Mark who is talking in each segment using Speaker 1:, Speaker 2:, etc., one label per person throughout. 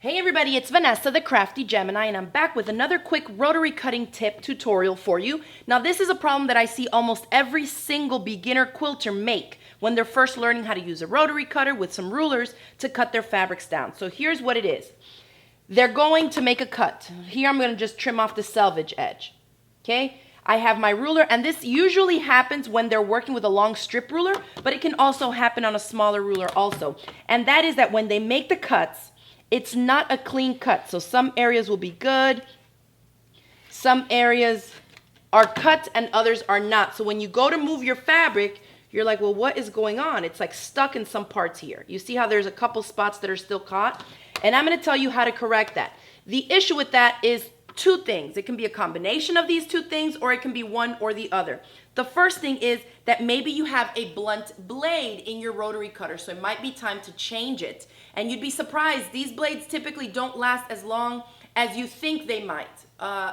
Speaker 1: Hey everybody, it's Vanessa, the Crafty Gemini, and I'm back with another quick rotary cutting tip tutorial for you. Now this is a problem that I see almost every single beginner quilter make when they're first learning how to use a rotary cutter with some rulers to cut their fabrics down. So here's what it is. They're going to make a cut. Here I'm going to just trim off the selvage edge. Okay? I have my ruler, and this usually happens when they're working with a long strip ruler, but it can also happen on a smaller ruler also. And that is that when they make the cuts, it's not a clean cut. So some areas will be good, some areas are cut and others are not. So when you go to move your fabric, you're like, well, what is going on? It's like stuck in some parts here. You see how there's a couple spots that are still caught? And I'm going to tell you how to correct that. The issue with that is two things. It can be a combination of these two things, or it can be one or the other. The first thing is that maybe you have a blunt blade in your rotary cutter, so it might be time to change it. And you'd be surprised, these blades typically don't last as long as you think they might.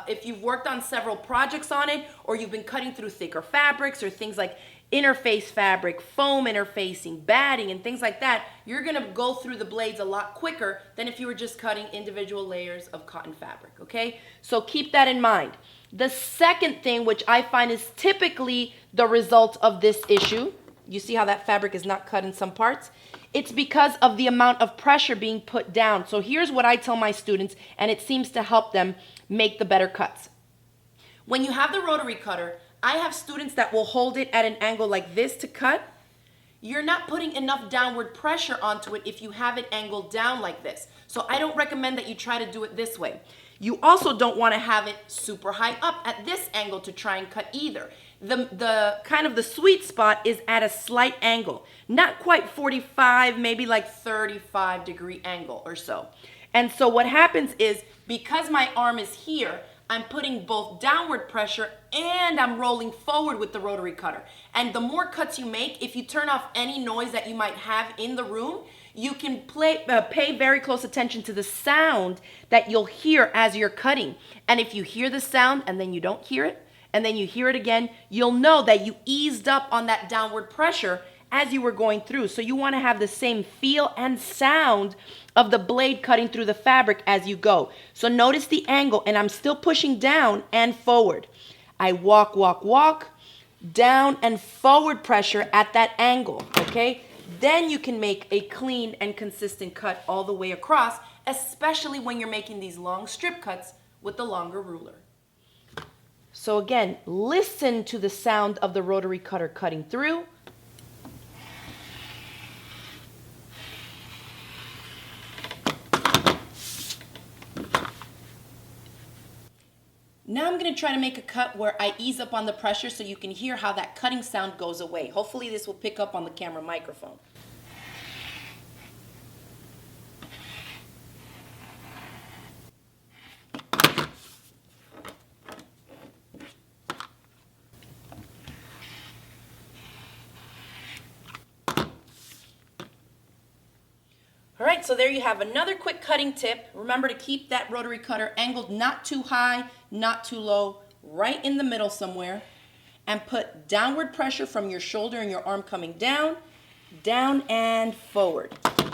Speaker 1: If you've worked on several projects on it, or you've been cutting through thicker fabrics or things like interface fabric, foam interfacing, batting, and things like that, you're gonna go through the blades a lot quicker than if you were just cutting individual layers of cotton fabric, okay? So keep that in mind. The second thing, which I find is typically the result of this issue, you see how that fabric is not cut in some parts? It's because of the amount of pressure being put down. So here's what I tell my students, and it seems to help them make the better cuts. When you have the rotary cutter, I have students that will hold it at an angle like this to cut. You're not putting enough downward pressure onto it if you have it angled down like this. So I don't recommend that you try to do it this way. You also don't want to have it super high up at this angle to try and cut either. The kind of the sweet spot is at a slight angle, not quite 45, maybe like 35-degree angle or so. And so what happens is, because my arm is here, I'm putting both downward pressure and I'm rolling forward with the rotary cutter. And the more cuts you make, if you turn off any noise that you might have in the room, you can pay very close attention to the sound that you'll hear as you're cutting. And if you hear the sound and then you don't hear it, and then you hear it again, you'll know that you eased up on that downward pressure as you were going through. So you want to have the same feel and sound of the blade cutting through the fabric as you go. So notice the angle, and I'm still pushing down and forward. I walk, walk, walk, down and forward pressure at that angle, okay? Then you can make a clean and consistent cut all the way across, especially when you're making these long strip cuts with the longer ruler. So again, listen to the sound of the rotary cutter cutting through. Now I'm going to try to make a cut where I ease up on the pressure so you can hear how that cutting sound goes away. Hopefully this will pick up on the camera microphone. All right, so there you have another quick cutting tip. Remember to keep that rotary cutter angled not too high, not too low, right in the middle somewhere, and put downward pressure from your shoulder and your arm coming down, down and forward. All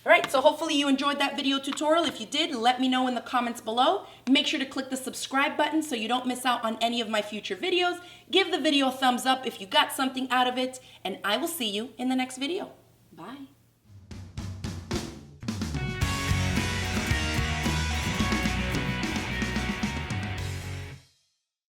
Speaker 1: right, so hopefully you enjoyed that video tutorial. If you did, let me know in the comments below. Make sure to click the subscribe button so you don't miss out on any of my future videos. Give the video a thumbs up if you got something out of it, and I will see you in the next video. Bye.